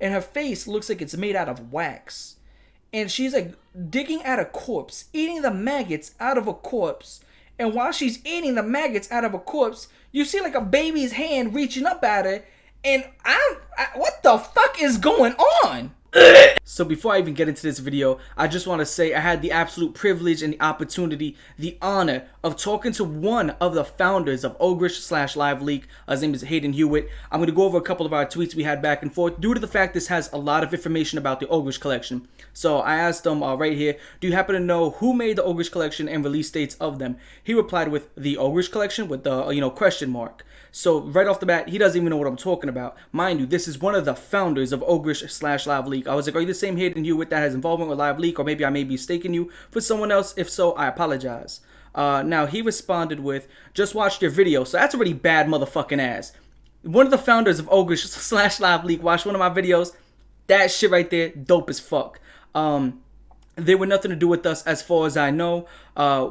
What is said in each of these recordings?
and her face looks like it's made out of wax. And she's like digging at a corpse, eating the maggots out of a corpse. And while she's eating the maggots out of a corpse, you see like a baby's hand reaching up at her. And what the fuck is going on? So before I even get into this video, I just want to say I had the absolute privilege and the opportunity, the honor of talking to one of the founders of Ogrish/LiveLeak. His name is Hayden Hewitt. I'm going to go over a couple of our tweets we had back and forth due to the fact this has a lot of information about the Ogrish collection. So I asked him right here, do you happen to know who made the Ogrish collection and release dates of them? He replied with the Ogrish collection with the, question mark. So right off the bat, he doesn't even know what I'm talking about. Mind you, this is one of the founders of Ogrish/LiveLeak. I was like, are you the same Hayden Hewitt that has involvement with LiveLeak? Or maybe I may be mistaking you for someone else. If so, I apologize. Now, he responded with, just watched your video. So that's a really bad motherfucking ass. One of the founders of Ogrish/LiveLeak watched one of my videos. That shit right there, dope as fuck. They were nothing to do with us as far as I know.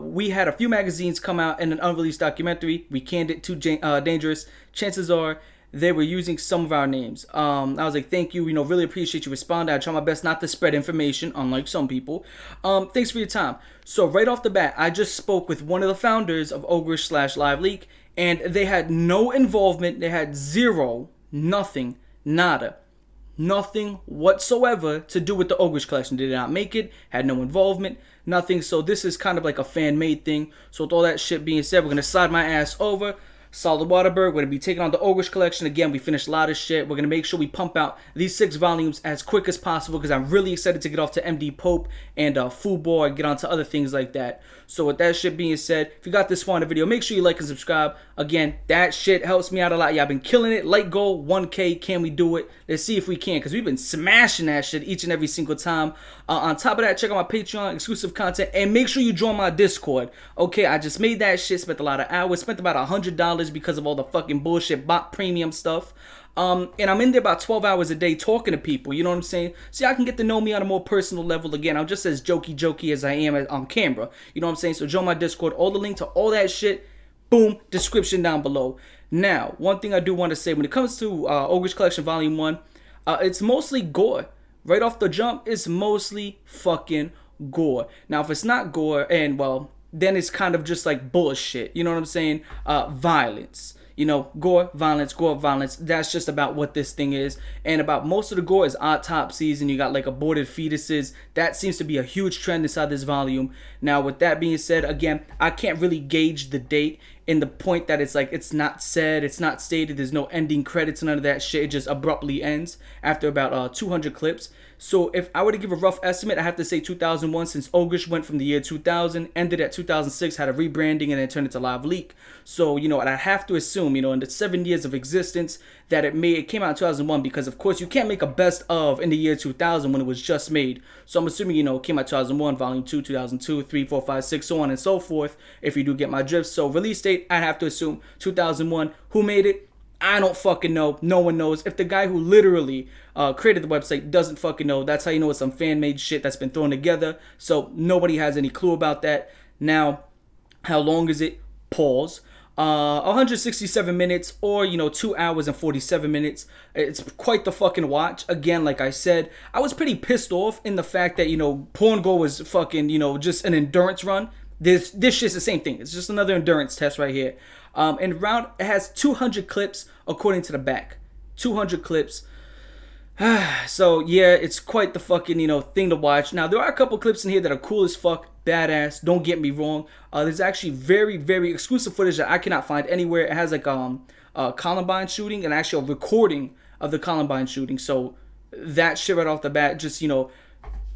We had a few magazines come out in an unreleased documentary. We canned it too dangerous. Chances are they were using some of our names. I was like, thank you, really appreciate you responding. I try my best not to spread information, unlike some people. Thanks for your time. So right off the bat, I just spoke with one of the founders of Ogrish/LiveLeak, and they had no involvement. They had zero, nothing, nada. Nothing whatsoever to do with the Ogrish collection. They did not make it, had no involvement, nothing. So this is kind of like a fan-made thing. So with all that shit being said, we're going to slide my ass over. Solid Waterberg, we're going to be taking on the Ogrish collection. Again, we finished a lot of shit. We're going to make sure we pump out these 6 volumes as quick as possible because I'm really excited to get off to MD Pope and Football and get on to other things like that. So with that shit being said, if you got this far in the video, make sure you like and subscribe. Again, that shit helps me out a lot. Y'all been killing it. Like goal, 1K. Can we do it? Let's see if we can because we've been smashing that shit each and every single time. On top of that, check out my Patreon, exclusive content, and make sure you join my Discord. Okay, I just made that shit, spent a lot of hours, spent about $100 because of all the fucking bullshit bot premium stuff. And I'm in there about 12 hours a day talking to people, you know what I'm saying? So y'all can get to know me on a more personal level. Again, I'm just as jokey as I am on camera, you know what I'm saying? So join my Discord, all the link to all that shit, boom, description down below. Now, one thing I do want to say, when it comes to Ogrish Collection Volume 1, it's mostly gore. Right off the jump, it's mostly fucking gore. Now, if it's not gore, and well, then it's kind of just like bullshit, you know what I'm saying? Violence. Gore, violence. That's just about what this thing is. And about most of the gore is autopsies, and you got like aborted fetuses. That seems to be a huge trend inside this volume. Now, with that being said, again, I can't really gauge the date in the point that it's like it's not said, it's not stated, there's no ending credits, none of that shit. It just abruptly ends after about 200 clips. So if I were to give a rough estimate, I have to say 2001, since Ogrish went from the year 2000, ended at 2006, had a rebranding, and then turned into LiveLeak. So, and I have to assume, in the 7 years of existence, that it came out in 2001, because of course you can't make a best of in the year 2000 when it was just made. So I'm assuming, it came out 2001, volume 2, 2002, 3, 4, 5, 6, so on and so forth, if you do get my drift. So release date, I'd have to assume 2001. Who made it? I don't fucking know. No one knows. If the guy who literally created the website doesn't fucking know, that's how you know it's some fan-made shit that's been thrown together. So nobody has any clue about that. Now, how long is it? Pause. 167 minutes, or 2 hours and 47 minutes. It's quite the fucking watch. Again, like I said, I was pretty pissed off in the fact that Porn Go was fucking just an endurance run. This shit's the same thing. It's just another endurance test right here. And round, it has 200 clips according to the back. 200 clips. So yeah, it's quite the fucking thing to watch. Now there are a couple clips in here that are cool as fuck, badass. Don't get me wrong. There's actually very, very exclusive footage that I cannot find anywhere. It has like Columbine shooting and actually a recording of the Columbine shooting. So that shit right off the bat just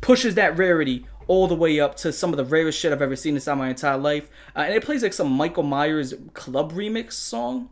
pushes that rarity all the way up to some of the rarest shit I've ever seen inside my entire life. And it plays like some Michael Myers club remix song.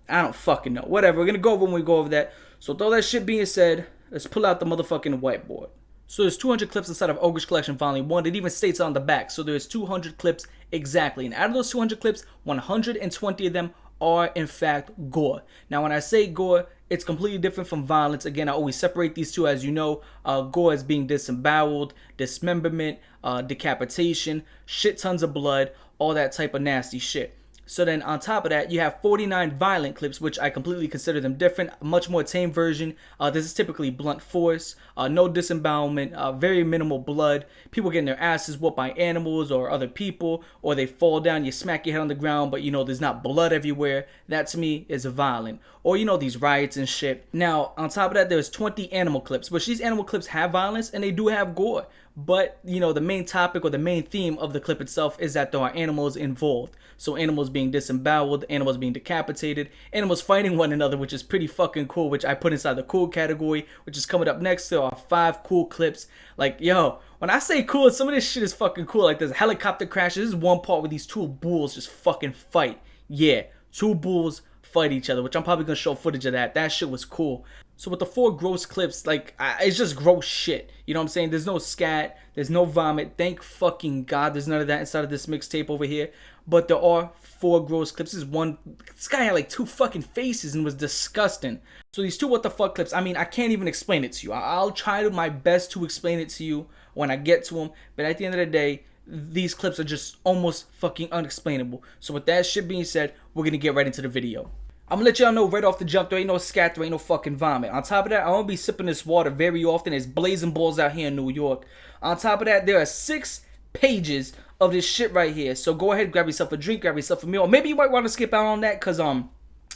I don't fucking know. Whatever. We're going to go over when we go over that. So with all that shit being said, let's pull out the motherfucking whiteboard. So there's 200 clips inside of Ogrish Collection Volume 1. It even states on the back. So there's 200 clips exactly. And out of those 200 clips, 120 of them are in fact gore. Now when I say gore, it's completely different from violence. Again, I always separate these two, as you know. Gore as being disemboweled, dismemberment, decapitation, shit tons of blood, all that type of nasty shit. So then on top of that, you have 49 violent clips, which I completely consider them different. A much more tame version. This is typically blunt force, no disembowelment, very minimal blood. People getting their asses whooped by animals or other people, or they fall down, you smack your head on the ground, but there's not blood everywhere. That to me is violent. Or these riots and shit. Now, on top of that, there's 20 animal clips, which these animal clips have violence and they do have gore. But, the main topic or the main theme of the clip itself is that there are animals involved. So animals being disemboweled, animals being decapitated, animals fighting one another, which is pretty fucking cool, which I put inside the cool category, which is coming up next. There are 5 cool clips. Like, yo, when I say cool, some of this shit is fucking cool. Like, there's helicopter crashes. This is one part where these 2 bulls just fucking fight. Yeah, 2 bulls fight each other, which I'm probably gonna show footage of that. That shit was cool. So with the 4 gross clips, like, it's just gross shit. You know what I'm saying? There's no scat. There's no vomit. Thank fucking God there's none of that inside of this mixtape over here. But there are 4 gross clips. This guy had like 2 fucking faces and was disgusting. So these 2 what the fuck clips, I mean, I can't even explain it to you. I'll try my best to explain it to you when I get to them. But at the end of the day, these clips are just almost fucking unexplainable. So with that shit being said, we're gonna get right into the video. I'm gonna let y'all know right off the jump, there ain't no scat, there ain't no fucking vomit. On top of that, I won't be sipping this water very often. There's blazing balls out here in New York. On top of that, there are 6 pages of this shit right here. So go ahead, grab yourself a drink, grab yourself a meal. Or maybe you might want to skip out on that because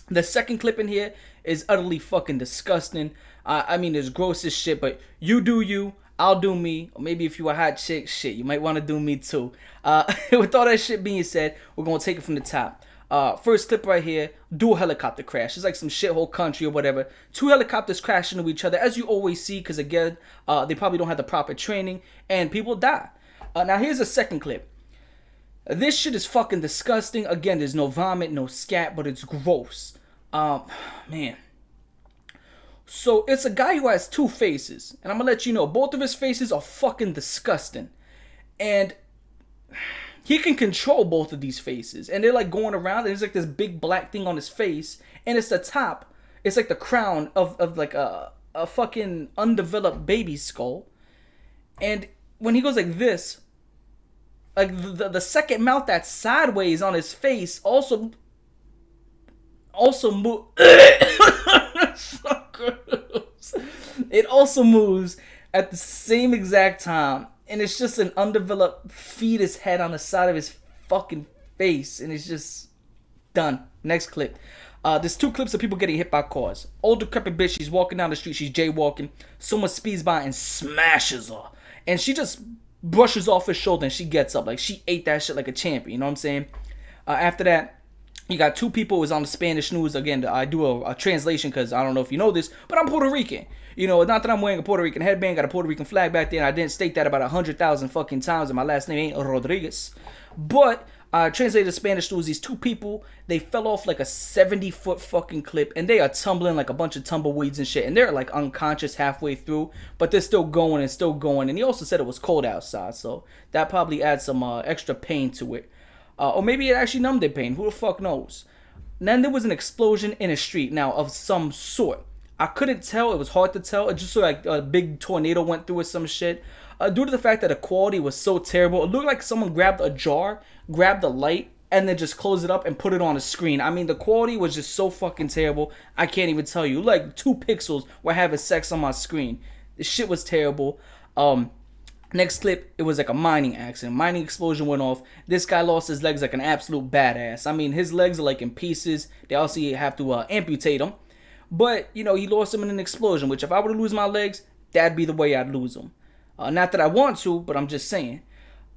the second clip in here is utterly fucking disgusting. I mean, it's gross as shit, but you do you. I'll do me. Or maybe if you a hot chick, shit, you might want to do me too. With all that shit being said, we're going to take it from the top. First clip right here, do a helicopter crash. It's like some shithole country or whatever. 2 helicopters crash into each other, as you always see, because again, they probably don't have the proper training, and people die. Now here's a second clip. This shit is fucking disgusting. Again, there's no vomit, no scat, but it's gross. Man. So it's a guy who has 2 faces, and I'm gonna let you know, both of his faces are fucking disgusting. And he can control both of these faces, and they're like going around, and there's like this big black thing on his face, and it's the top. It's like the crown of like a fucking undeveloped baby skull. And when he goes like this, like the second mouth that's sideways on his face also moves. So gross. It also moves at the same exact time. And it's just an undeveloped fetus head on the side of his fucking face. And it's just done. Next clip. There's 2 clips of people getting hit by cars. Old decrepit bitch, she's walking down the street. She's jaywalking. Someone speeds by and smashes her. And she just brushes off his shoulder and she gets up. Like, she ate that shit like a champion. You know what I'm saying? After that, you got 2 people who was on the Spanish news. Again, I do a translation because I don't know if you know this, but I'm Puerto Rican. Not that I'm wearing a Puerto Rican headband, got a Puerto Rican flag back there, and I didn't state that about 100,000 fucking times, and my last name ain't Rodriguez. But I translated Spanish news. These 2 people, they fell off like a 70-foot fucking clip, and they are tumbling like a bunch of tumbleweeds and shit, and they're like unconscious halfway through, but they're still going and still going. And he also said it was cold outside, so that probably adds some extra pain to it. Or maybe it actually numbed their pain. Who the fuck knows? Then there was an explosion in a street, now of some sort. I couldn't tell. It was hard to tell. It just looked like a big tornado went through or some shit. Due to the fact that the quality was so terrible, it looked like someone grabbed a jar, grabbed a light, and then just closed it up and put it on a screen. I mean, the quality was just so fucking terrible. I can't even tell you. Like 2 pixels were having sex on my screen. This shit was terrible. Next clip, it was like a mining accident. Mining explosion went off. This guy lost his legs like an absolute badass. I mean, his legs are like in pieces. They also have to amputate them. But, he lost them in an explosion, which if I were to lose my legs, that'd be the way I'd lose them. Not that I want to, but I'm just saying.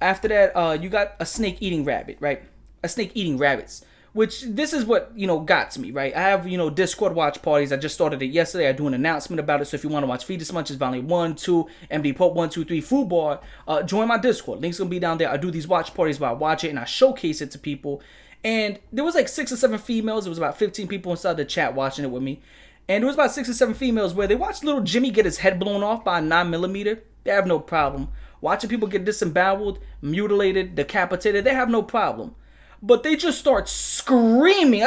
After that, you got a snake eating rabbit, right? A snake eating rabbits. Which, this is what, got to me, right? I have, Discord watch parties. I just started it yesterday. I do an announcement about it. So if you want to watch Fetus Munches Volume 1, 2, MD Pope 1, 2, 3, Food Bar, join my Discord. Link's going to be down there. I do these watch parties where I watch it and I showcase it to people. And there was like 6 or 7 females. There was about 15 people inside the chat watching it with me. And there was about 6 or 7 females where they watched little Jimmy get his head blown off by a 9mm. They have no problem. Watching people get disemboweled, mutilated, decapitated, they have no problem. But they just start screaming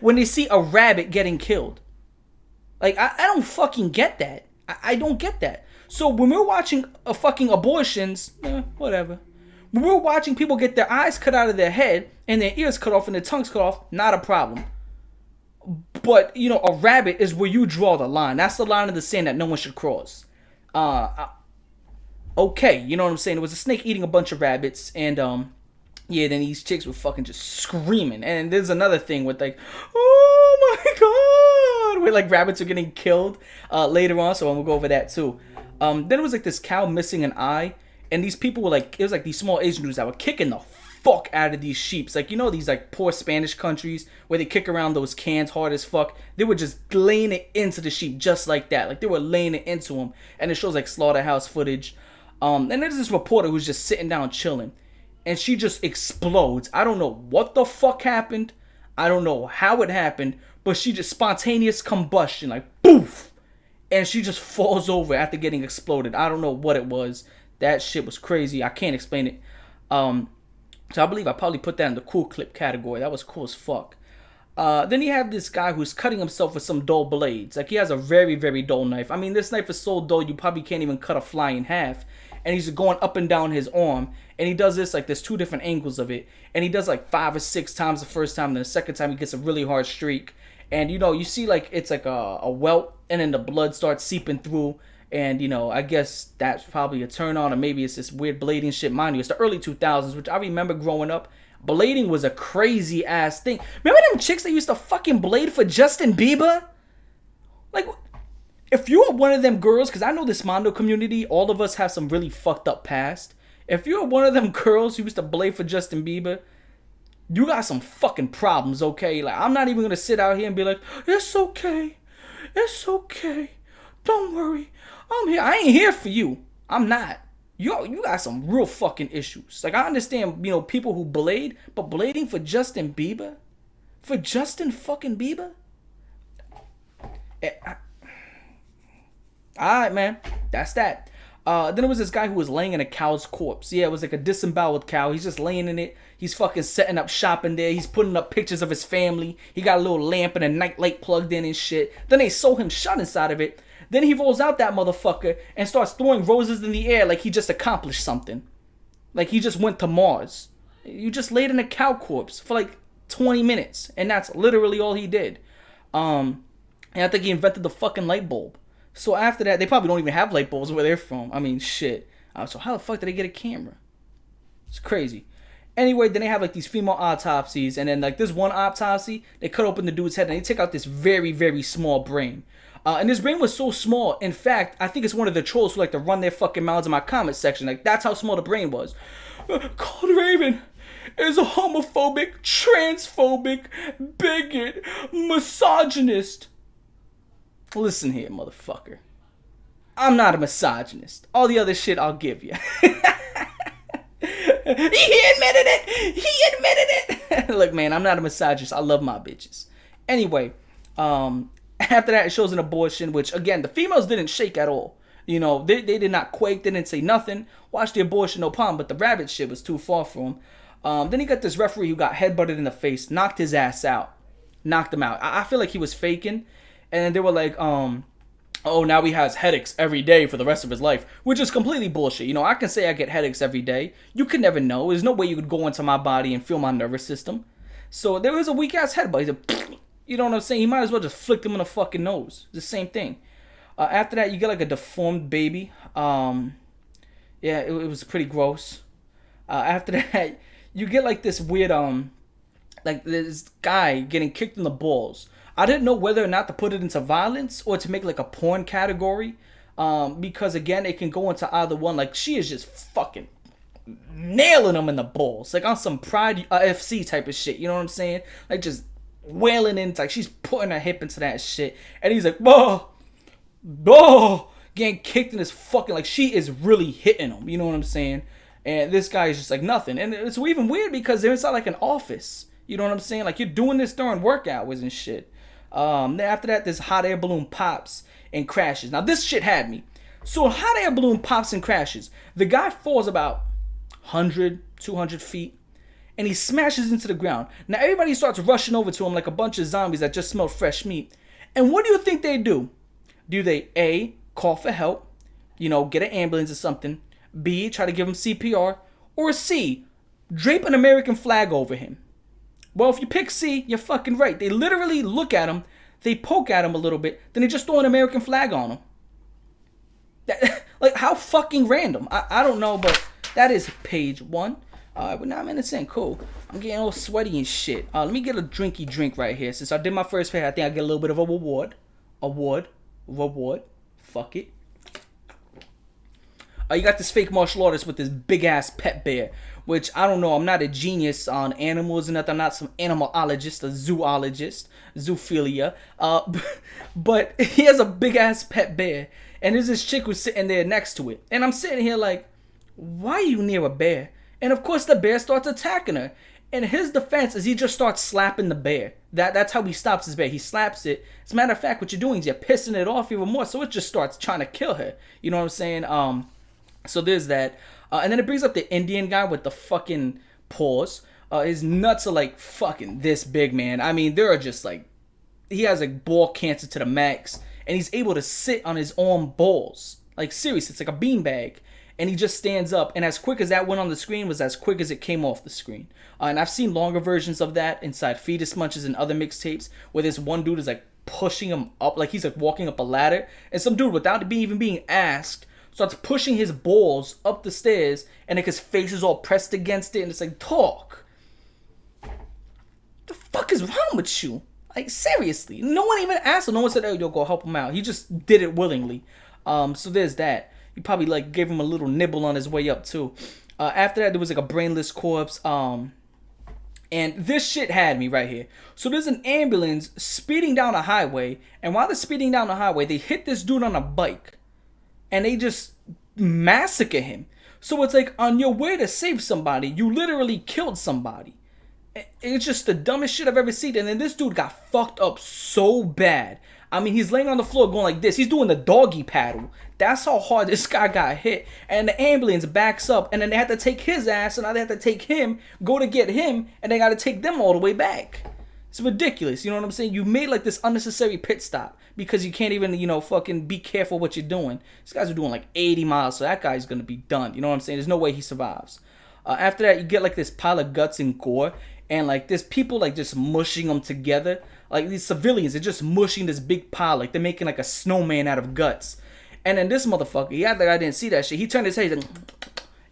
when they see a rabbit getting killed. Like, I don't fucking get that. I don't get that. So when we're watching fucking abortions, whatever. When we're watching people get their eyes cut out of their head and their ears cut off and their tongues cut off, not a problem. But, a rabbit is where you draw the line. That's the line in the sand that no one should cross. Okay, you know what I'm saying? It was a snake eating a bunch of rabbits, and, yeah, then these chicks were fucking just screaming. And there's another thing with, like, oh my god, where, like, rabbits are getting killed later on, so I'm gonna go over that, too. Then it was, like, this cow missing an eye, and these people were, like, it was, like, these small Asian dudes that were kicking the fuck out of these sheeps. Like, these, like, poor Spanish countries where they kick around those cans hard as fuck. They were just laying it into the sheep just like that. Like, they were laying it into them. And it shows, like, slaughterhouse footage. And there's this reporter who's just sitting down chilling. And she just explodes. I don't know what the fuck happened. I don't know how it happened. But she just spontaneous combustion. Like, poof! And she just falls over after getting exploded. I don't know what it was. That shit was crazy. I can't explain it. So I believe I probably put that in the cool clip category. That was cool as fuck. Then you have this guy who's cutting himself with some dull blades. Like, he has a very, very dull knife. I mean, this knife is so dull you probably can't even cut a fly in half. And he's going up and down his arm. And he does this, like, there's two different angles of it. And he does, like, 5 or 6 times the first time. And then the second time he gets a really hard streak. And, you see, like, it's like a welt. And then the blood starts seeping through. And, I guess that's probably a turn on, or maybe it's this weird blading shit. Mind you, it's the early 2000s, which I remember growing up. Blading was a crazy ass thing. Remember them chicks that used to fucking blade for Justin Bieber? Like, if you are one of them girls, because I know this Mondo community, all of us have some really fucked up past. If you're one of them girls who used to blade for Justin Bieber, you got some fucking problems, okay? Like, I'm not even going to sit out here and be like, it's okay. It's okay. Don't worry. I'm here. I ain't here for you. I'm not. You got some real fucking issues. Like, I understand, people who blade, but blading for Justin Bieber? For Justin fucking Bieber? Alright, man. That's that. Then there was this guy who was laying in a cow's corpse. Yeah, it was like a disemboweled cow. He's just laying in it. He's fucking setting up shop in there. He's putting up pictures of his family. He got a little lamp and a night light plugged in and shit. Then they sew him shut inside of it. Then he rolls out that motherfucker and starts throwing roses in the air like he just accomplished something. Like he just went to Mars. You just laid in a cow corpse for like 20 minutes. And that's literally all he did. And I think he invented the fucking light bulb. So after that, they probably don't even have light bulbs where they're from. I mean, shit. So how the fuck did they get a camera? It's crazy. Anyway, then they have like these female autopsies. And then like this one autopsy, they cut open the dude's head and they take out this very, very small brain. And this brain was so small. In fact, I think it's one of the trolls who like to run their fucking mouths in my comment section. Like, that's how small the brain was. Cold Raven is a homophobic, transphobic, bigot, misogynist. Listen here, motherfucker. I'm not a misogynist. All the other shit I'll give you. He admitted it! He admitted it! Look, man, I'm not a misogynist. I love my bitches. Anyway, after that, it shows an abortion, which, again, the females didn't shake at all. They did not quake. They didn't say nothing. Watched the abortion, no problem, but the rabbit shit was too far for him. Then he got this referee who got headbutted in the face, knocked his ass out. Knocked him out. I feel like he was faking. And they were like, oh, now he has headaches every day for the rest of his life, which is completely bullshit. I can say I get headaches every day. You could never know. There's no way you could go into my body and feel my nervous system. So there was a weak-ass headbutt. He said, you know what I'm saying? He might as well just flick him in the fucking nose. It's the same thing. After that, you get like a deformed baby. Yeah, it was pretty gross. After that, you get like this weird, like this guy getting kicked in the balls. I didn't know whether or not to put it into violence or to make like a porn category. Because again, it can go into either one. Like, she is just fucking nailing him in the balls. Like on some Pride FC type of shit. You know what I'm saying? Like just wailing in. It's like she's putting her hip into that shit. And he's like, whoa, getting kicked in his fucking, like she is really hitting him. You know what I'm saying? And this guy is just like nothing. And it's even weird because they're inside like an office. You know what I'm saying? Like you're doing this during work hours and shit. Then after that, this hot air balloon pops and crashes. Now, this shit had me. So, a hot air balloon pops and crashes. The guy falls about 100, 200 feet, and he smashes into the ground. Now, everybody starts rushing over to him like a bunch of zombies that just smelled fresh meat. And what do you think they do? Do they, A, call for help, get an ambulance or something, B, try to give him CPR, Or C, drape an American flag over him. Well, if you pick C, you're fucking right. They literally look at him, they poke at him a little bit, then they just throw an American flag on him. Like, how fucking random? I don't know, but that is page 1. We're 9 minutes in. Cool. I'm getting all sweaty and shit. Let me get a drinky drink right here. Since I did my first page, I think I get a little bit of a reward. Reward. Fuck it. You got this fake martial artist with this big ass pet bear, which I don't know. I'm not a genius on animals and nothing. I'm not some animalologist, a zoologist, zoophilia. But he has a big ass pet bear, and there's this chick who's sitting there next to it, and I'm sitting here like, why are you near a bear? And of course the bear starts attacking her. And his defense is he just starts slapping the bear. That's how he stops his bear. He slaps it. As a matter of fact, what you're doing is you're pissing it off even more, so it just starts trying to kill her. You know what I'm saying? So there's that. And then it brings up the Indian guy with the fucking paws. His nuts are like fucking this big, man. I mean, they're just like, he has like ball cancer to the max. And he's able to sit on his own balls. Like, seriously, it's like a beanbag. And he just stands up. And as quick as that went on the screen was as quick as it came off the screen. And I've seen longer versions of that inside Fetus Munches and other mixtapes, where this one dude is like pushing him up, like he's like walking up a ladder. And some dude, without even being asked, starts pushing his balls up the stairs, and like his face is all pressed against it, and it's like, talk. The fuck is wrong with you? Like, seriously. No one even asked him. No one said, "Oh, yo, go help him out." He just did it willingly. So there's that. You probably like gave him a little nibble on his way up too. After that, there was like a brainless corpse. And this shit had me right here. So there's an ambulance speeding down a highway, and while they're speeding down the highway, they hit this dude on a bike. And they just massacre him. So it's like, on your way to save somebody, you literally killed somebody. It's just the dumbest shit I've ever seen. And then this dude got fucked up so bad. I mean, he's laying on the floor going like this. He's doing the doggy paddle. That's how hard this guy got hit. And the ambulance backs up. And then they had to take his ass. And now they have to take him, go to get him. And they got to take them all the way back. It's ridiculous. You know what I'm saying? You made like this unnecessary pit stop. Because you can't even, fucking be careful what you're doing. These guys are doing like 80 miles. So that guy's going to be done. You know what I'm saying? There's no way he survives. After that, you get like this pile of guts and gore. And like there's people like just mushing them together. Like these civilians, they're just mushing this big pile. Like they're making like a snowman out of guts. And then this motherfucker, he acted like I didn't see that shit. He turned his head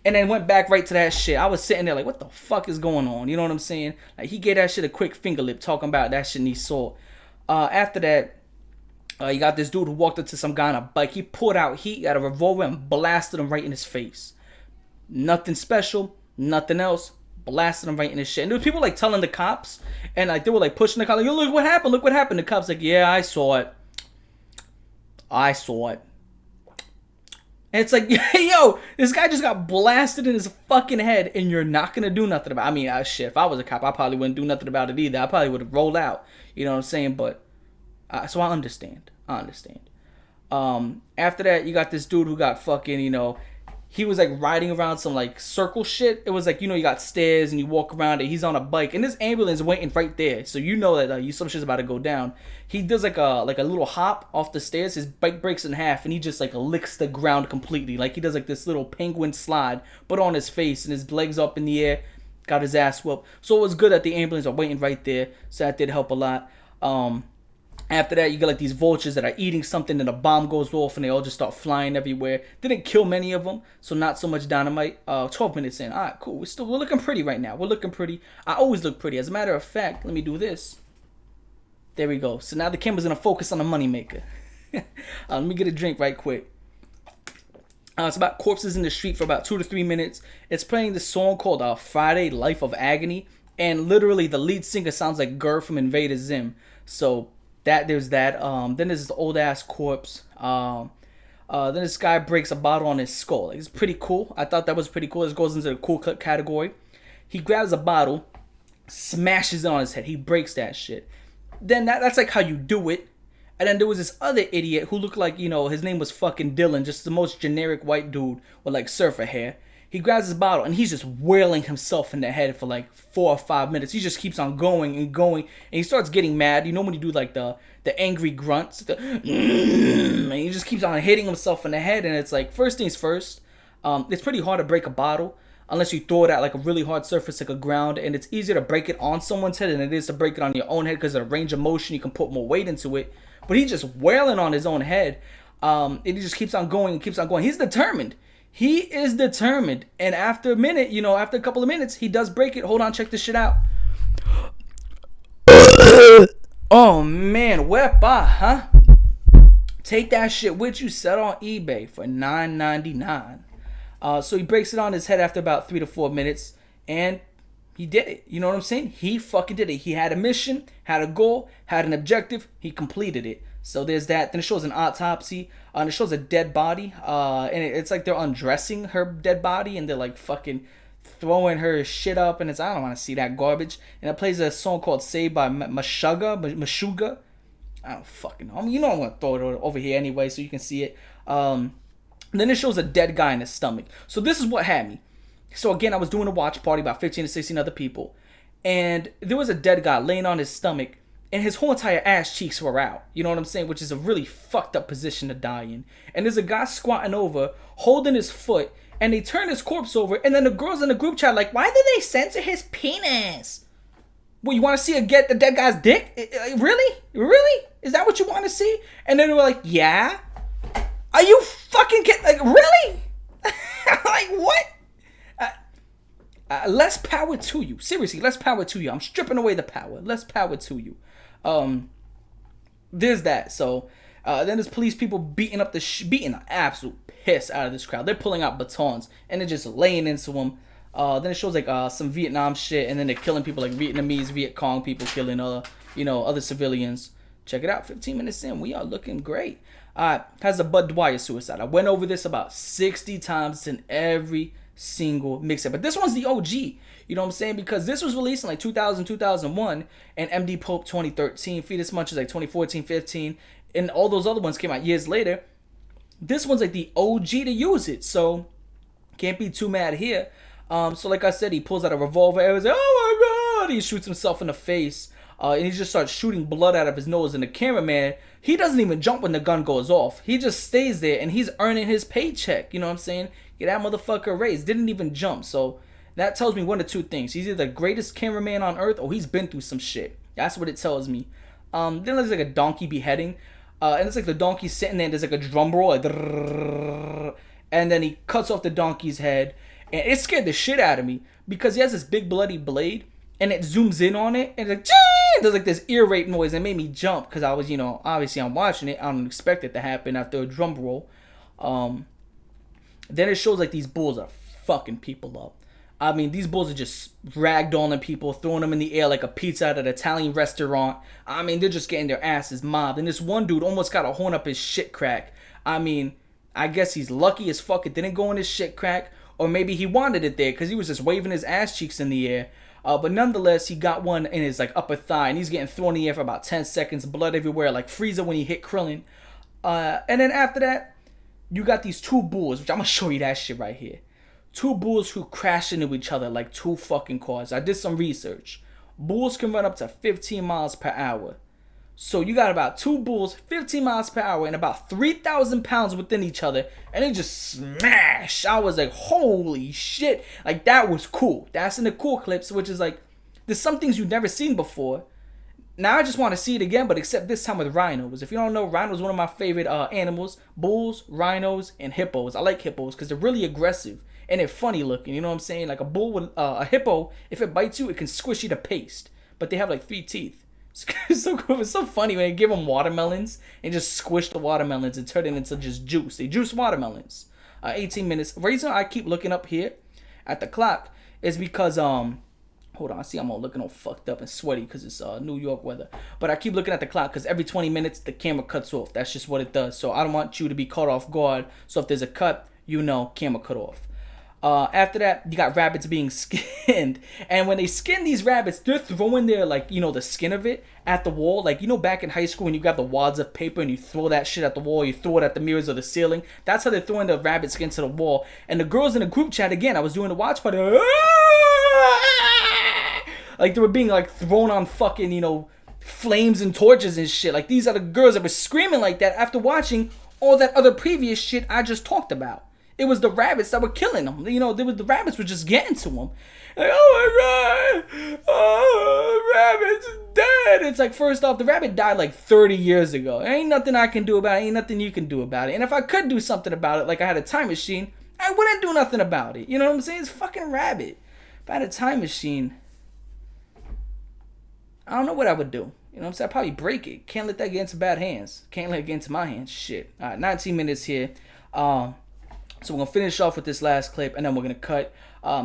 and then went back right to that shit. I was sitting there like, what the fuck is going on? You know what I'm saying? Like he gave that shit a quick finger lip talking about that shit and he saw. After that, you got this dude who walked up to some guy on a bike. He pulled out heat, got a revolver and blasted him right in his face. Nothing special, nothing else. Blasted him right in his shit. And there was people like telling the cops, and like they were like pushing the cops, like, yo, look what happened, look what happened. The cops like, yeah, I saw it. And it's like, yo, this guy just got blasted in his fucking head, and you're not gonna do nothing about it. I mean, shit, if I was a cop, I probably wouldn't do nothing about it either. I probably would have rolled out. You know what I'm saying? But so I understand. After that, you got this dude who got fucking, he was like riding around some like circle shit. It was like, you got stairs and you walk around it. He's on a bike and this ambulance waiting right there. So you know that some shit's about to go down. He does like a little hop off the stairs. His bike breaks in half and he just like licks the ground completely. Like he does like this little penguin slide, but on his face and his legs up in the air. Got his ass whooped. So it was good that the ambulance are waiting right there. So that did help a lot. After that, you get like these vultures that are eating something and a bomb goes off and they all just start flying everywhere. Didn't kill many of them, so not so much dynamite. 12 minutes in. All right, cool. We're looking pretty right now. We're looking pretty. I always look pretty. As a matter of fact, let me do this. There we go. So now the camera's going to focus on the moneymaker. Let me get a drink right quick. It's about corpses in the street for about 2 to 3 minutes. It's playing this song called Friday, Life of Agony. And literally the lead singer sounds like Gur from Invader Zim. So there's that. Then there's this old ass corpse. Then this guy breaks a bottle on his skull. Like, it's pretty cool. I thought that was pretty cool. This goes into the cool cut category. He grabs a bottle, smashes it on his head. He breaks that shit. Then that's like how you do it. And then there was this other idiot who looked like, his name was fucking Dylan, just the most generic white dude with like surfer hair. He grabs his bottle and he's just wailing himself in the head for like 4 or 5 minutes. He just keeps on going and going. And he starts getting mad. You know when you do like the angry grunts? And he just keeps on hitting himself in the head. And it's like, first things first, it's pretty hard to break a bottle. unless you throw it at like a really hard surface like a ground, and it's easier to break it on someone's head than it is to break it on your own head because of the range of motion. You can put more weight into it. But he's just wailing on his own head. And he just keeps on going and keeps on going. He's determined. He is determined. And after a minute, after a couple of minutes, he does break it. Hold on, check this shit out. Oh man, wepa, huh? Take that shit with you. Sell on eBay for $9.99. So he breaks it on his head after about 3 to 4 minutes, and he did it. You know what I'm saying? He fucking did it. He had a mission, had a goal, had an objective. He completed it. So there's that. Then it shows an autopsy, and it shows a dead body. And it's like they're undressing her dead body, and they're like fucking throwing her shit up, and I don't want to see that garbage. And it plays a song called "Saved" by Meshuggah. I don't fucking know. I mean, I'm gonna throw it over here anyway, so you can see it. Then it shows a dead guy in his stomach. So this is what had me. So again, I was doing a watch party, about 15 to 16 other people, and there was a dead guy laying on his stomach, and his whole entire ass cheeks were out. You know what I'm saying? Which is a really fucked up position to die in. And there's a guy squatting over, holding his foot, and they turn his corpse over, and then the girls in the group chat like, why did they censor his penis? Well, you want to see the dead guy's dick? Really? Really? Is that what you want to see? And then they were like, yeah. Are you fucking kidding? Like, really? Like, what? Less power to you. Seriously, less power to you. I'm stripping away the power. Less power to you. There's that. So, then there's police people beating the absolute piss out of this crowd. They're pulling out batons and they're just laying into them. Then it shows like some Vietnam shit, and then they're killing people like Vietnamese, Viet Cong people killing other civilians. Check it out. 15 minutes in, we are looking great. Has a Bud Dwyer suicide. I went over this about 60 times in every single mixtape, but this one's the OG. You know what I'm saying? Because this was released in like 2000, 2001, and MD Pope 2013, Fetus Munch is like 2014, 15, and all those other ones came out years later. This one's like the OG to use it, so can't be too mad here. So like I said, he pulls out a revolver and he's like, oh my god, he shoots himself in the face, and he just starts shooting blood out of his nose, and the cameraman, he doesn't even jump when the gun goes off. He just stays there, and he's earning his paycheck, you know what I'm saying? Get that motherfucker raised. Didn't even jump. So that tells me one of two things. He's either the greatest cameraman on earth, or he's been through some shit. That's what it tells me. Then there's like a donkey beheading, and it's like the donkey sitting there, and there's like a drum roll, like, and then he cuts off the donkey's head. And it scared the shit out of me because he has this big bloody blade, and it zooms in on it, and it's like, Chee! There's like this ear rape noise, and it made me jump because I was, obviously I'm watching it. I don't expect it to happen after a drum roll. Then it shows like these bulls are fucking people up. I mean, these bulls are just ragdolling people, throwing them in the air like a pizza at an Italian restaurant. I mean, they're just getting their asses mobbed. And this one dude almost got a horn up his shit crack. I mean, I guess he's lucky as fuck it didn't go in his shit crack. Or maybe he wanted it there because he was just waving his ass cheeks in the air. But nonetheless, he got one in his like upper thigh, and he's getting thrown in the air for about 10 seconds. Blood everywhere, like Frieza when he hit Krillin. And then after that, you got these two bulls, which I'm going to show you that shit right here. Two bulls who crash into each other like two fucking cars. I did some research. Bulls can run up to 15 miles per hour. So you got about two bulls, 15 miles per hour, and about 3,000 pounds within each other, and they just smash. I was like, holy shit. Like, that was cool. That's in the cool clips, which is like, there's some things you've never seen before. Now I just want to see it again, but except this time with rhinos. If you don't know, rhinos are one of my favorite animals. Bulls, rhinos, and hippos. I like hippos because they're really aggressive, and they're funny looking, you know what I'm saying? Like a bull with a hippo, if it bites you, it can squish you to paste. But they have like 3 teeth. It's so cool. It's so funny when they give them watermelons and just squish the watermelons and turn it into just juice. They juice watermelons. 18 minutes. The reason I keep looking up here at the clock is because hold on, see I'm all looking all fucked up and sweaty because it's New York weather. But I keep looking at the clock because every 20 minutes the camera cuts off. That's just what it does. So I don't want you to be caught off guard. So if there's a cut, camera cut off. After that, you got rabbits being skinned. And when they skin these rabbits, they're throwing their, like, the skin of it at the wall. Like, back in high school when you grab the wads of paper and you throw that shit at the wall, you throw it at the mirrors of the ceiling. That's how they're throwing the rabbit skin to the wall. And the girls in the group chat, again, I was doing the watch party. Like, they were being, like, thrown on fucking, flames and torches and shit. Like, these are the girls that were screaming like that after watching all that other previous shit I just talked about. It was the rabbits that were killing him. You know, the rabbits were just getting to him. Like, oh my god, oh, rabbit's dead. It's like, first off, the rabbit died like 30 years ago. There ain't nothing I can do about it. Ain't nothing you can do about it. And if I could do something about it, like I had a time machine, I wouldn't do nothing about it. You know what I'm saying? It's fucking rabbit. If I had a time machine, I don't know what I would do. You know what I'm saying? I'd probably break it. Can't let that get into bad hands. Can't let it get into my hands. Shit. All right, 19 minutes here. So we're going to finish off with this last clip, and then we're going to cut.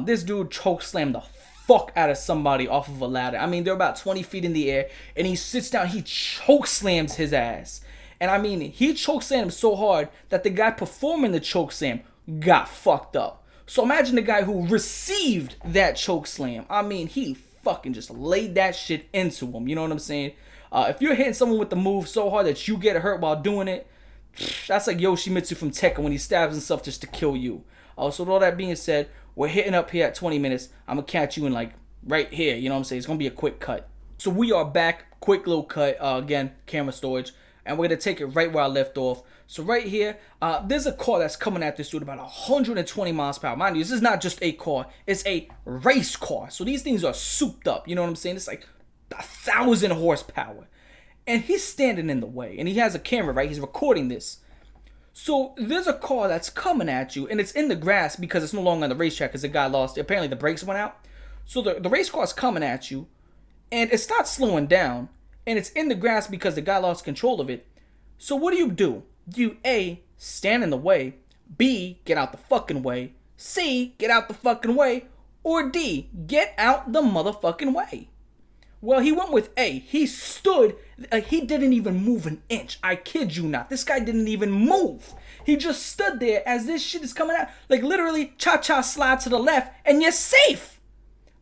This dude choke slammed the fuck out of somebody off of a ladder. I mean, they're about 20 feet in the air, and he sits down. He choke slams his ass. And I mean, he choke slammed him so hard that the guy performing the choke slam got fucked up. So imagine the guy who received that choke slam. I mean, he fucking just laid that shit into him. You know what I'm saying? If you're hitting someone with the move so hard that you get hurt while doing it, that's like Yoshimitsu from Tekken when he stabs himself just to kill you. So with all that being said, we're hitting up here at 20 minutes. I'm going to catch you in like right here. You know what I'm saying? It's going to be a quick cut. So we are back. Quick little cut. Again, camera storage. And we're going to take it right where I left off. So right here, there's a car that's coming at this dude about 120 miles per hour. Mind you, this is not just a car. It's a race car. So these things are souped up. You know what I'm saying? It's like 1,000 horsepower. And he's standing in the way. And he has a camera, right? He's recording this. So there's a car that's coming at you. And it's in the grass because it's no longer on the racetrack because the guy lost it. Apparently the brakes went out. So the race car is coming at you. And it starts slowing down. And it's in the grass because the guy lost control of it. So what do? You A, stand in the way. B, get out the fucking way. C, get out the fucking way. Or D, get out the motherfucking way. Well, he went with A. He stood, he didn't even move an inch. I kid you not. This guy didn't even move. He just stood there as this shit is coming out. Like literally, cha-cha slide to the left and you're safe.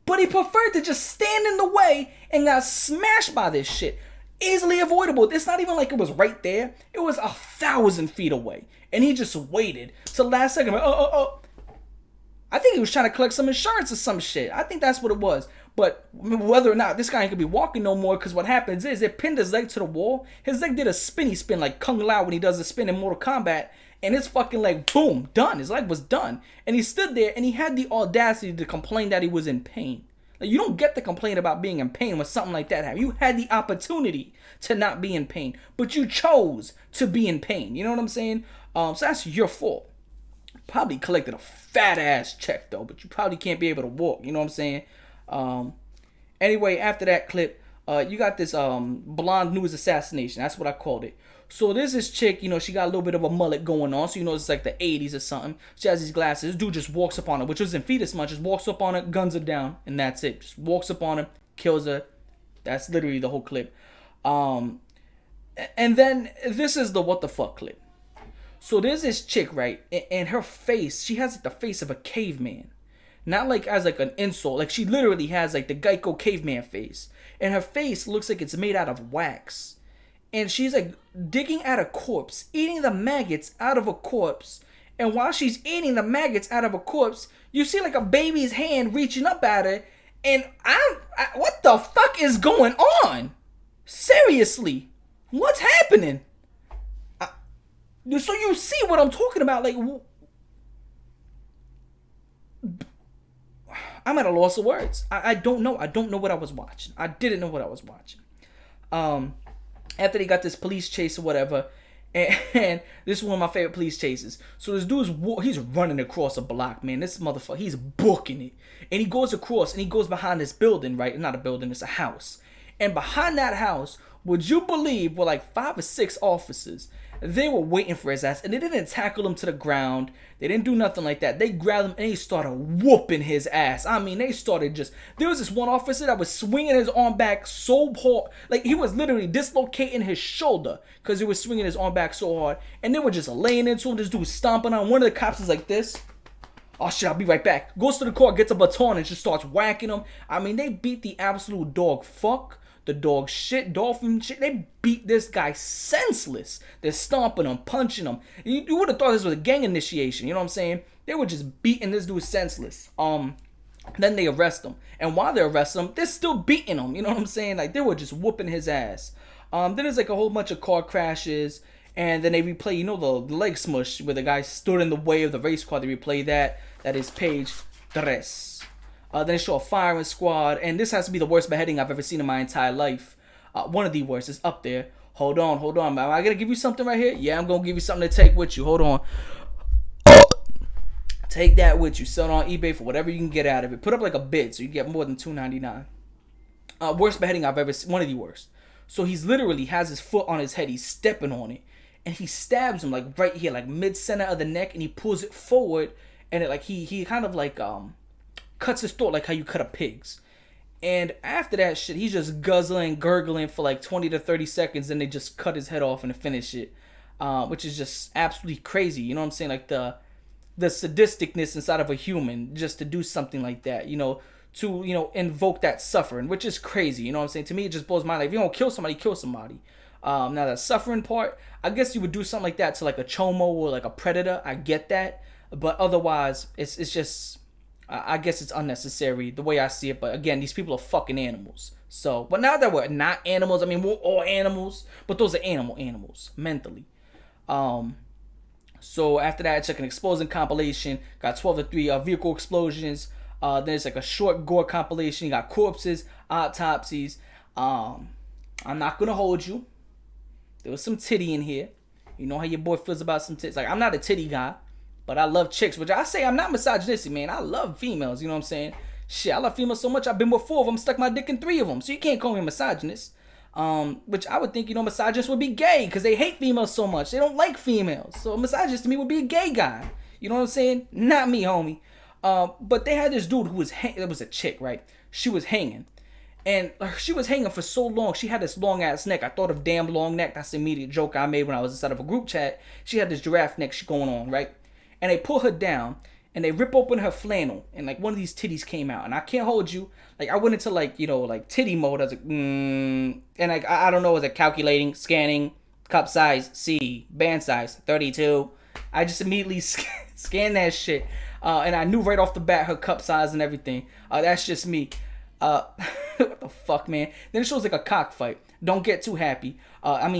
But he preferred to just stand in the way and got smashed by this shit. Easily avoidable. It's not even like it was right there. It was 1,000 feet away. And he just waited till the last second. I think he was trying to collect some insurance or some shit. I think that's what it was. But whether or not this guy ain't gonna be walking no more, because what happens is it pinned his leg to the wall. His leg did a spinny spin like Kung Lao when he does the spin in Mortal Kombat. And his fucking leg, boom, done. His leg was done. And he stood there and he had the audacity to complain that he was in pain. Like, you don't get to complain about being in pain when something like that happened. You had the opportunity to not be in pain, but you chose to be in pain. You know what I'm saying? So that's your fault. Probably collected a fat ass check though, but you probably can't be able to walk. You know what I'm saying? Anyway, after that clip, you got this blonde news assassination. That's what I called it. So there's this chick, you know, she got a little bit of a mullet going on. So, you know, it's like the 80s or something. She has these glasses. This dude just walks up on her, which isn't fetus much. Just walks up on her, guns her down, and that's it. Just walks up on her, kills her. That's literally the whole clip. And then this is the what the fuck clip. So there's this chick, right? And her face, she has like the face of a caveman. Not like as like an insult. Like she literally has like the Geico caveman face. And her face looks like it's made out of wax. And she's like digging at a corpse, eating the maggots out of a corpse. And while she's eating the maggots out of a corpse, you see like a baby's hand reaching up at her. And what the fuck is going on? Seriously, what's happening? So you see what I'm talking about? Like, I'm at a loss of words. I don't know. I don't know what I was watching. I didn't know what I was watching. After they got this police chase or whatever, and this is one of my favorite police chases. So this dude's he's running across a block, man. This motherfucker, he's booking it. And he goes across and he goes behind this building, right? Not a building, it's a house. And behind that house, would you believe, were like 5 or 6 officers. They were waiting for his ass, and they didn't tackle him to the ground. They didn't do nothing like that. They grabbed him, and they started whooping his ass. I mean, they started just... There was this one officer that was swinging his arm back so hard. Like, he was literally dislocating his shoulder because he was swinging his arm back so hard. And they were just laying into him. This dude was stomping on him. One of the cops is like this. Oh, shit, I'll be right back. Goes to the car, gets a baton, and just starts whacking him. I mean, they beat the absolute dog fuck. The dog shit, dolphin shit. They beat this guy senseless. They're stomping him, punching him. You would have thought this was a gang initiation. You know what I'm saying? They were just beating this dude senseless. Then they arrest him. And while they're arresting him, they're still beating him. You know what I'm saying? Like, they were just whooping his ass. Then there's like a whole bunch of car crashes. And then they replay, the leg smush where the guy stood in the way of the race car. They replay that. That is page 3. Then they show a firing squad, and this has to be the worst beheading I've ever seen in my entire life. One of the worst is up there. Hold on. Am I gonna give you something right here? Yeah, I'm gonna give you something to take with you. Hold on. Take that with you. Sell it on eBay for whatever you can get out of it. Put up like a bid so you get more than $2.99. Worst beheading I've ever seen. One of the worst. So he's literally has his foot on his head. He's stepping on it, and he stabs him like right here, like mid center of the neck, and he pulls it forward, and it like he kind of like cuts his throat like how you cut a pig's. And after that shit, he's just gurgling for like 20 to 30 seconds, and they just cut his head off and finish it, which is just absolutely crazy. You know what I'm saying? Like the sadisticness inside of a human just to do something like that, to invoke that suffering, which is crazy. You know what I'm saying? To me, it just blows my mind. Like, if you don't kill somebody, kill somebody. Now that suffering part, I guess you would do something like that to like a chomo or like a predator. I get that, but otherwise, it's just. I guess it's unnecessary the way I see it, but again, these people are fucking animals. So, but now that we're not animals, I mean, we're all animals, but those are animals, mentally. So after that, it's like an explosive compilation. Got 12 to 3 vehicle explosions. There's like a short gore compilation. You got corpses, autopsies. I'm not gonna hold you. There was some titty in here. You know how your boy feels about some titties. Like, I'm not a titty guy. But I love chicks, which I say I'm not misogynistic, man. I love females, you know what I'm saying? Shit, I love females so much, I've been with 4 of them, stuck my dick in 3 of them. So you can't call me a misogynist. Which I would think, misogynists would be gay, because they hate females so much. They don't like females. So a misogynist to me would be a gay guy. You know what I'm saying? Not me, homie. But they had this dude who was, it was a chick, right? She was hanging. And she was hanging for so long. She had this long ass neck. I thought of damn long neck. That's the immediate joke I made when I was inside of a group chat. She had this giraffe neck going on, right? And they pull her down, and they rip open her flannel, and like one of these titties came out. And I can't hold you. Like, I went into like titty mode. I was like, and like I don't know, was it calculating, scanning, cup size, C, band size, 32. I just immediately scanned that shit, and I knew right off the bat her cup size and everything. That's just me. What the fuck, man? Then it shows like a cockfight. Don't get too happy.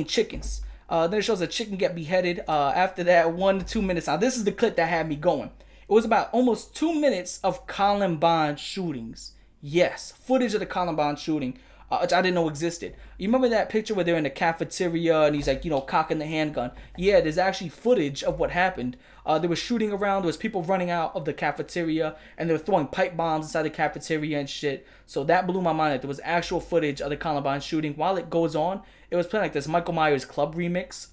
Chickens. Then it shows a chicken get beheaded. After that, 1 to 2 minutes. Now, this is the clip that had me going. It was about almost 2 minutes of Columbine shootings. Yes, footage of the Columbine shooting, which I didn't know existed. You remember that picture where they're in the cafeteria and he's like, cocking the handgun? Yeah, there's actually footage of what happened. There was shooting around. There was people running out of the cafeteria, and they were throwing pipe bombs inside the cafeteria and shit. So that blew my mind that there was actual footage of the Columbine shooting. While it goes on, it was playing like this Michael Myers Club remix.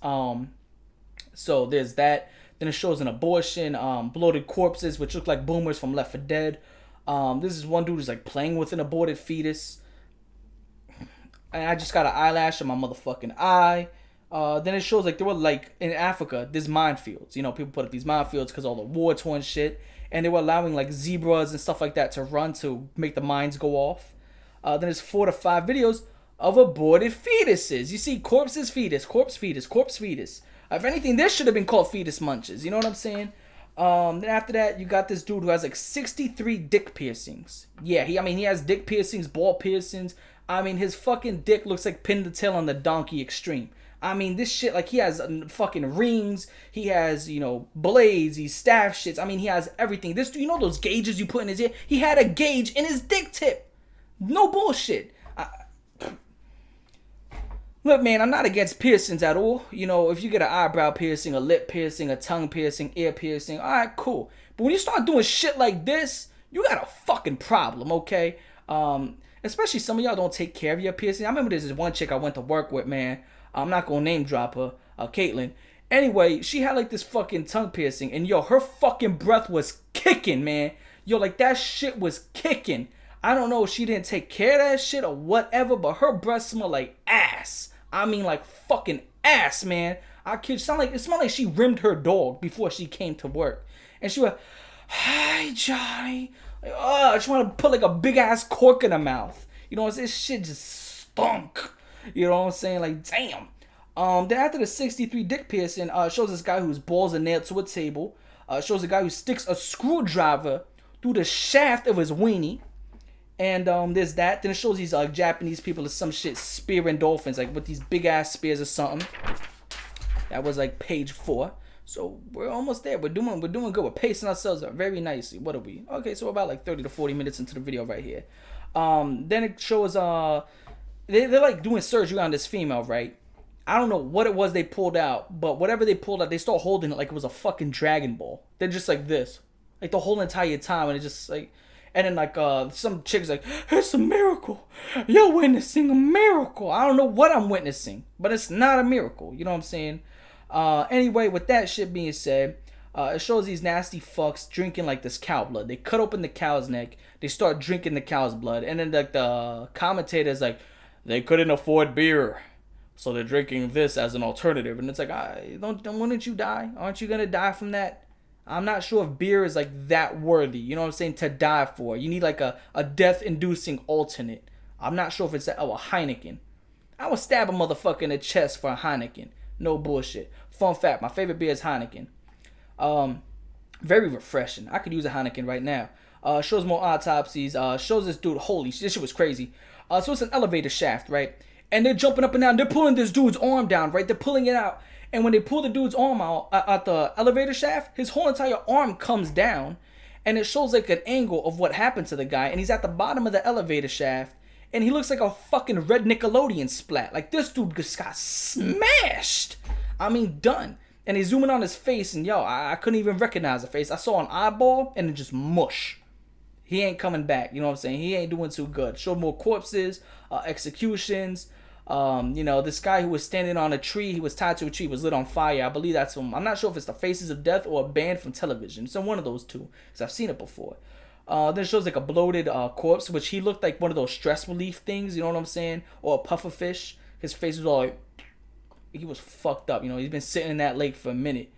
So there's that. Then it shows an abortion, bloated corpses, which look like boomers from Left 4 Dead. This is one dude who's like playing with an aborted fetus. And I just got an eyelash in my motherfucking eye. Then it shows like they were like in Africa, there's minefields. People put up these minefields because all the war torn shit. And they were allowing like zebras and stuff like that to run to make the mines go off. Then there's 4 to 5 videos of aborted fetuses. You see corpses, fetus, corpse, fetus, corpse, fetus. If anything, this should have been called fetus munches. You know what I'm saying? Then after that, you got this dude who has like 63 dick piercings. Yeah, he has dick piercings, ball piercings. His fucking dick looks like Pin the Tail on the Donkey Extreme. This shit, like, he has fucking rings. He has, blades. He staff shits. He has everything. This, those gauges you put in his ear? He had a gauge in his dick tip. No bullshit. Look, man, I'm not against piercings at all. If you get an eyebrow piercing, a lip piercing, a tongue piercing, ear piercing, all right, cool. But when you start doing shit like this, you got a fucking problem, okay? Especially some of y'all don't take care of your piercing. I remember there's this one chick I went to work with, man. I'm not gonna name drop her, Caitlin. Anyway, she had like this fucking tongue piercing, and her fucking breath was kicking, man. Like that shit was kicking. I don't know if she didn't take care of that shit or whatever, but her breath smelled like ass. Like fucking ass, man. It smelled like she rimmed her dog before she came to work. And she went, "Hi, Johnny." Like, I just want to put like a big ass cork in her mouth. This shit just stunk. You know what I'm saying? Like, damn. Then after the 63 dick piercing, shows this guy whose balls are nailed to a table. Shows a guy who sticks a screwdriver through the shaft of his weenie. And there's that. Then it shows these Japanese people or some shit spearing dolphins, like with these big ass spears or something. That was like page 4. So we're almost there. We're doing good. We're pacing ourselves up very nicely. What are we? Okay, so about like 30 to 40 minutes into the video right here. Then it shows they're like doing surgery on this female, right? I don't know what it was they pulled out, but whatever they pulled out, they start holding it like it was a fucking Dragon Ball. They're just like this, like the whole entire time, and it just like, and then like some chick's like, it's a miracle, you're witnessing a miracle. I don't know what I'm witnessing, but it's not a miracle. You know what I'm saying? Anyway, with that shit being said, it shows these nasty fucks drinking like this cow blood. They cut open the cow's neck, they start drinking the cow's blood, and then like the commentator's like, they couldn't afford beer, so they're drinking this as an alternative. And it's like, wouldn't you die? Aren't you gonna die from that? I'm not sure if beer is like that worthy, you know what I'm saying, to die for. You need like a death-inducing alternate. I'm not sure if it's a Heineken. I would stab a motherfucker in the chest for a Heineken. No bullshit. Fun fact, my favorite beer is Heineken. Very refreshing. I could use a Heineken right now. Shows more autopsies. Shows this dude, holy shit, this shit was crazy. So it's an elevator shaft, right? And they're jumping up and down. They're pulling this dude's arm down, right? They're pulling it out. And when they pull the dude's arm out at the elevator shaft, his whole entire arm comes down. And it shows like an angle of what happened to the guy. And he's at the bottom of the elevator shaft. And he looks like a fucking red Nickelodeon splat. Like, this dude just got smashed. I mean, done. And they zoom in on his face. And, yo, I couldn't even recognize the face. I saw an eyeball and it just mush. He ain't coming back. You know what I'm saying? He ain't doing too good. Showed more corpses, executions. This guy who was standing on a tree, he was tied to a tree, was lit on fire. I believe that's from, I'm not sure if it's the Faces of Death or a band from television. So one of those two, because I've seen it before. Then it shows like a bloated corpse, which he looked like one of those stress relief things, you know what I'm saying? Or a puffer fish. His face was all like, he was fucked up, you know, he's been sitting in that lake for a minute.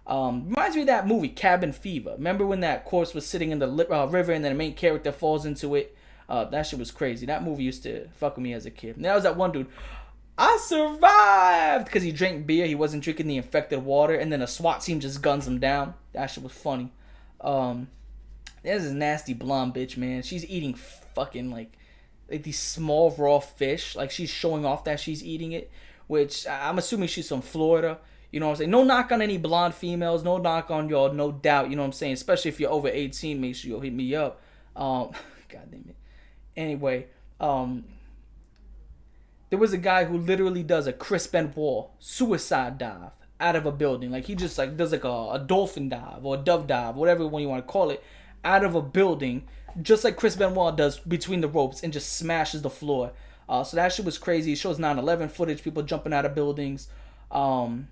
Reminds me of that movie, Cabin Fever. Remember when that corpse was sitting in the river and then the main character falls into it? That shit was crazy. That movie used to fuck with me as a kid. And that was that one dude. I survived! Because he drank beer. He wasn't drinking the infected water. And then a SWAT team just guns him down. That shit was funny. There's this nasty blonde bitch, man. She's eating fucking like these small raw fish. Like, she's showing off that she's eating it. Which, I'm assuming she's from Florida. You know what I'm saying? No knock on any blonde females. No knock on y'all, no doubt. You know what I'm saying? Especially if you're over 18, make sure you'll hit me up. God damn it. Anyway, there was a guy who literally does a Chris Benoit suicide dive out of a building. Like, he just like does like a dolphin dive or a dove dive, whatever one you want to call it, out of a building, just like Chris Benoit does between the ropes, and just smashes the floor. So that shit was crazy. It shows 9/11 footage, people jumping out of buildings. Then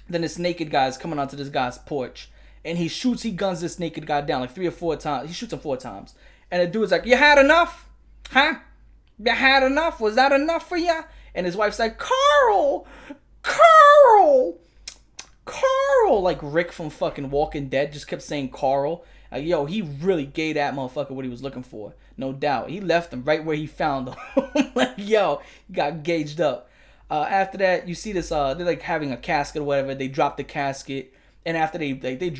this naked guy is coming onto this guy's porch, and he guns this naked guy down like 3 or 4 times. He shoots him 4 times. And the dude's like, you had enough? Huh? You had enough? Was that enough for you? And his wife's like, Carl! Like Rick from fucking Walking Dead just kept saying Carl. Like, yo, he really gave that motherfucker what he was looking for. No doubt. He left him right where he found him. Like, yo, he got gauged up. After that, you see this, they're like having a casket or whatever. They drop the casket. And after they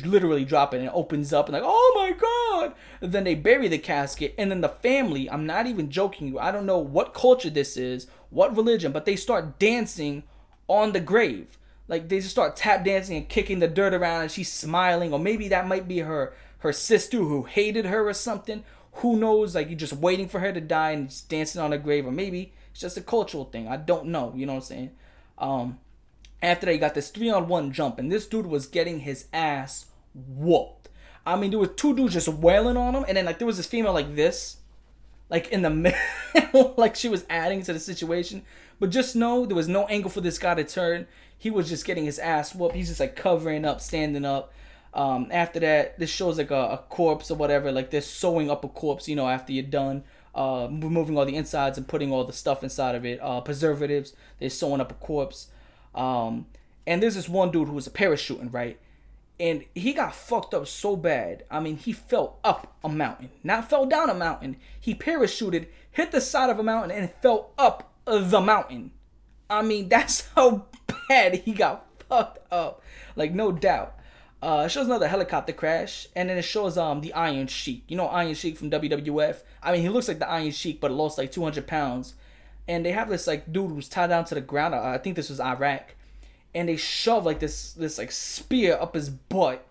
literally drop it and it opens up and like, oh my God. And then they bury the casket. And then the family, I'm not even joking you. I don't know what culture this is, what religion, but they start dancing on the grave. Like, they just start tap dancing and kicking the dirt around, and she's smiling. Or maybe that might be her sister who hated her or something. Who knows? Like, you're just waiting for her to die and just dancing on the grave. Or maybe it's just a cultural thing. I don't know. You know what I'm saying? After that, you got this 3-on-1 jump, and this dude was getting his ass whooped. I mean, there were 2 dudes just wailing on him, and then like there was this female like this, like in the middle, like she was adding to the situation. But just know there was no angle for this guy to turn. He was just getting his ass whooped. He's just like covering up, standing up. After that, this shows like a corpse or whatever. Like, they're sewing up a corpse, you know, after you're done. Removing all the insides and putting all the stuff inside of it. Preservatives. They're sewing up a corpse. And there's this one dude who was a parachuting, right? And he got fucked up so bad. I mean, he fell up a mountain. Not fell down a mountain. He parachuted, hit the side of a mountain, and fell up the mountain. I mean, that's how bad he got fucked up. Like, no doubt. It shows another helicopter crash. And then it shows the Iron Sheik. You know Iron Sheik from WWF? I mean, he looks like the Iron Sheik, but lost like 200 pounds. And they have this like dude who's tied down to the ground. I think this was Iraq. and they shove like this like spear up his butt,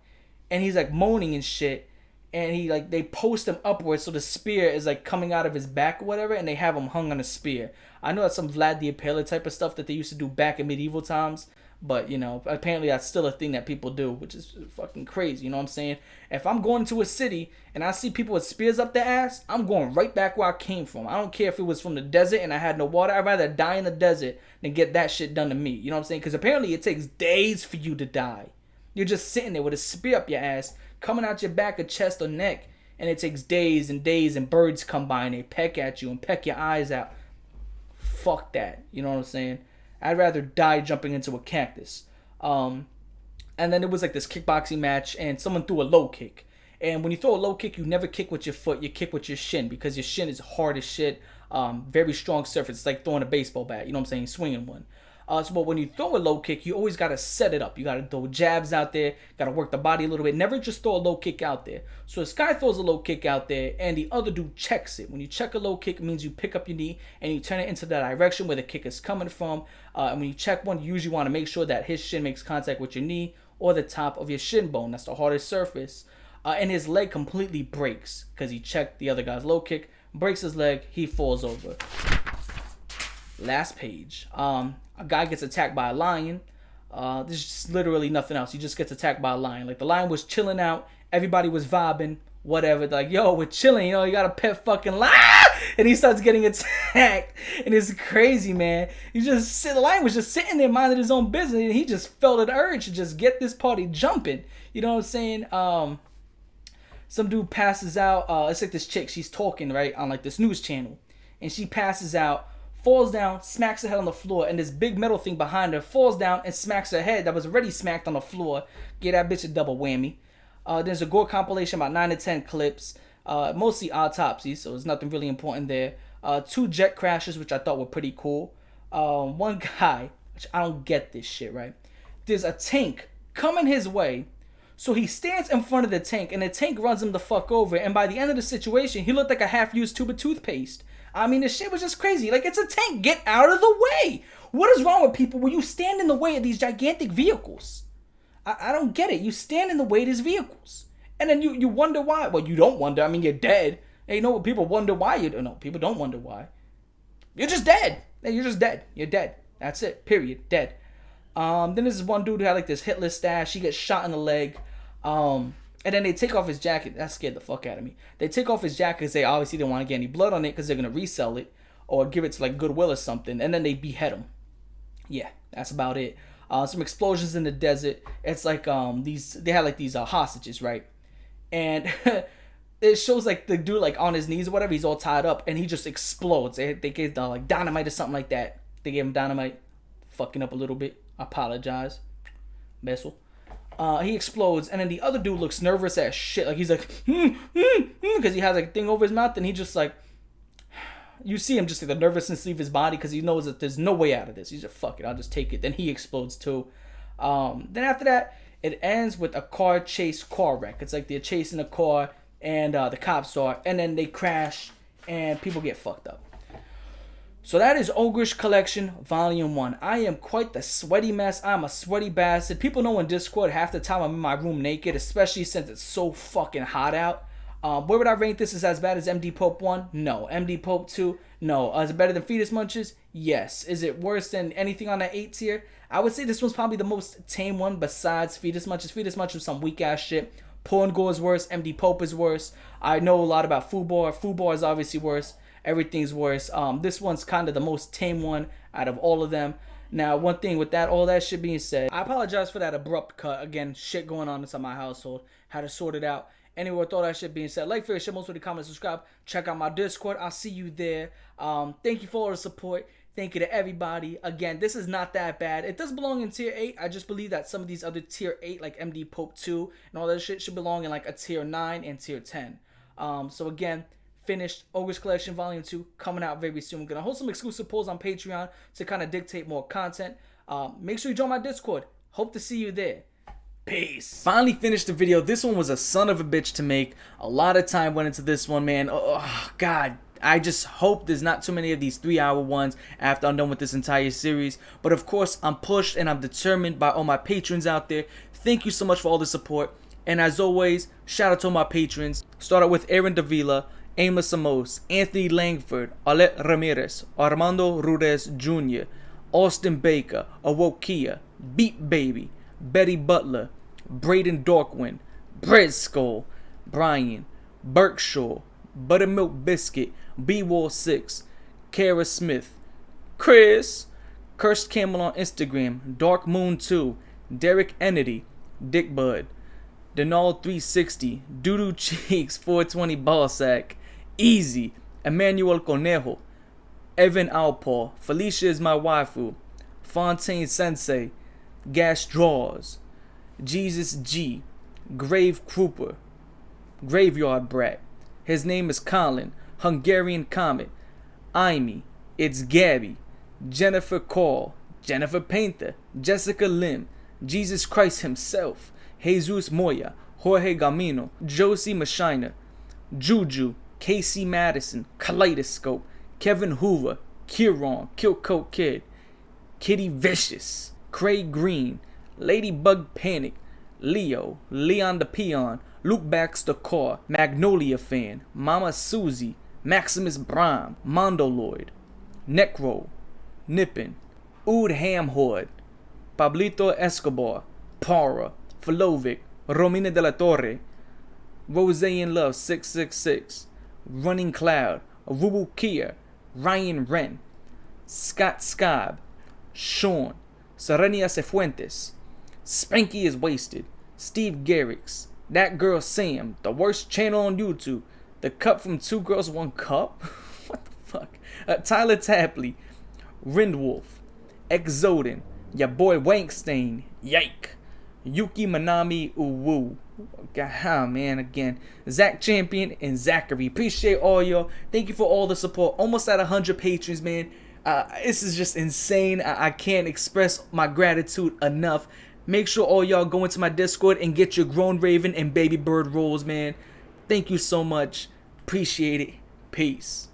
and he's like moaning and shit. And he like they post him upwards so the spear is like coming out of his back or whatever, and they have him hung on a spear. I know that's some Vlad the Impaler type of stuff that they used to do back in medieval times, but you know, apparently that's still a thing that people do, which is fucking crazy. You know what I'm saying? If I'm going to a city and I see people with spears up their ass, I'm going right back where I came from. I don't care if it was from the desert and I had no water. I'd rather die in the desert than get that shit done to me. You know what I'm saying? Because apparently it takes days for you to die. You're just sitting there with a spear up your ass, coming out your back or chest or neck, and it takes days and days, and birds come by and they peck at you and peck your eyes out. Fuck that. You know what I'm saying? I'd rather die jumping into a cactus. And then it was like this kickboxing match, and someone threw a low kick. And when you throw a low kick, you never kick with your foot, you kick with your shin, because your shin is hard as shit. Very strong surface. It's like throwing a baseball bat, you know what I'm saying? Swinging one. But when you throw a low kick, you always got to set it up. You got to throw jabs out there. Got to work the body a little bit. Never just throw a low kick out there. So this guy throws a low kick out there, and the other dude checks it. When you check a low kick, it means you pick up your knee, and you turn it into the direction where the kick is coming from. And when you check one, you usually want to make sure that his shin makes contact with your knee or the top of your shin bone. That's the hardest surface. And his leg completely breaks because he checked the other guy's low kick. Breaks his leg. He falls over. Last page. A guy gets attacked by a lion. There's just literally nothing else. He just gets attacked by a lion. Like, the lion was chilling out. Everybody was vibing. Whatever. Like, yo, we're chilling. You know, you got a pet fucking lion. And he starts getting attacked. And it's crazy, man. The lion was just sitting there minding his own business. And he just felt an urge to just get this party jumping. You know what I'm saying? Some dude passes out. It's like this chick. She's talking, right, on like this news channel. And she passes out. Falls down, smacks her head on the floor, and this big metal thing behind her falls down and smacks her head that was already smacked on the floor. Get that bitch a double whammy. There's a gore compilation, about 9 to 10 clips, mostly autopsies, so there's nothing really important there. 2 jet crashes, which I thought were pretty cool. One guy, which I don't get this shit, right? There's a tank coming his way, so he stands in front of the tank, and the tank runs him the fuck over, and by the end of the situation, he looked like a half-used tube of toothpaste. I mean, this shit was just crazy. Like, it's a tank. Get out of the way. What is wrong with people where you stand in the way of these gigantic vehicles? I don't get it. You stand in the way of these vehicles. And then you wonder why. Well, you don't wonder. I mean, you're dead. Hey, you know what? People wonder why. No, people don't wonder why. You're just dead. You're just dead. You're dead. That's it. Period. Dead. Then there's this one dude who had like this Hitler stash. He gets shot in the leg. And then they take off his jacket. That scared the fuck out of me. They take off his jacket because they obviously didn't want to get any blood on it because they're going to resell it or give it to like Goodwill or something. And then they behead him. Yeah, that's about it. Some explosions in the desert. It's like they had like these hostages, right? And it shows like the dude like on his knees or whatever. He's all tied up and he just explodes. They gave like dynamite or something like that. They gave him dynamite. Fucking up a little bit. I apologize. Vessel. He explodes, and then the other dude looks nervous as shit. Like, he's like, because he has like a thing over his mouth, and he just like, you see him just like the nervousness leave his body because he knows that there's no way out of this. He's just, fuck it, I'll just take it. Then he explodes too. Then after that, it ends with a car wreck. It's like they're chasing a car, and the cops are, and then they crash, and people get fucked up. So that is Ogrish Collection Volume 1. I am quite the sweaty mess. I'm a sweaty bastard. People know in Discord half the time I'm in my room naked, especially since it's so fucking hot out. Where would I rank this? Is as bad as MD Pope 1? No. MD Pope 2? No. Is it better than Fetus Munches? Yes. Is it worse than anything on that 8 tier? I would say this one's probably the most tame one besides Fetus Munches. Fetus Munches was some weak ass shit. Porn Gore is worse. MD Pope is worse. I know a lot about Fubar. Fubar is obviously worse. Everything's worse. This one's kind of the most tame one out of all of them. Now, one thing with that, all that shit being said, I apologize for that abrupt cut. Again, shit going on inside my household. Had to sort it out. Anyway, with all that shit being said, like, favorite, share, most of the comments, subscribe. Check out my Discord. I'll see you there. Thank you for all the support. Thank you to everybody. Again, this is not that bad. It does belong in tier 8. I just believe that some of these other tier 8, like MD Pope 2 and all that shit, should belong in like a tier 9 and tier 10. So again, finished Ogrish Collection Volume 2 coming out very soon. I'm going to hold some exclusive polls on Patreon to kind of dictate more content. Make sure you join my Discord. Hope to see you there. Peace. Finally finished the video. This one was a son of a bitch to make. A lot of time went into this one, man. Oh, God. I just hope there's not too many of these 3-hour ones after I'm done with this entire series. But of course, I'm pushed and I'm determined by all my patrons out there. Thank you so much for all the support. And as always, shout out to all my patrons. Start out with Aaron Davila, Amos Amos, Anthony Langford, Arlette Ramirez, Armando Rudez Jr., Austin Baker, Awokia, Beat Baby, Betty Butler, Braden Dorkwind, Bread Skull, Brian, Berkshaw, Buttermilk Biscuit, B-Wall 6, Kara Smith, Chris, Cursed Camel on Instagram, Dark Moon 2, Derek Ennedy, Dick Bud, Denal 360, Doodoo Cheeks 420 Ballsack, Easy, Emmanuel Conejo, Evan Alpaw, Felicia is my waifu, Fontaine Sensei, Gas Draws, Jesus G, Grave Crooper, Graveyard Brat, his name is Colin, Hungarian Comet, Amy, It's Gabby, Jennifer Call, Jennifer Painter, Jessica Lim, Jesus Christ himself, Jesus Moya, Jorge Gamino, Josie Machina, Juju, Casey Madison, Kaleidoscope, Kevin Hoover, Kieran, Killcoat Kid, Kitty Vicious, Craig Green, Ladybug Panic, Leo, Leon the Peon, Luke Baxter Car, Magnolia Fan, Mama Susie, Maximus Brahm, Mondoloid, Necro, Nippin, Ood Hamhord, Pablito Escobar, Para, Filovic, Romina de la Torre, Rose in Love 666, Running Cloud, Rubu Kia, Ryan Wren, Scott Scobb, Sean, Serenia Cifuentes, Spanky is Wasted, Steve Garrix, That Girl Sam, the worst channel on YouTube, The Cup from Two Girls One Cup, what the fuck, Tyler Tapley, Rindwolf, Exodin, your boy Wankstain, Yike, Yuki Manami Uwu, God, man, again, Zach Champion and Zachary. Appreciate all y'all. Thank you for all the support. Almost at 100 patrons, man. This is just insane. I can't express my gratitude enough. Make sure all y'all go into my Discord and get your Grown Raven and Baby Bird rolls, man. Thank you so much. Appreciate it. Peace.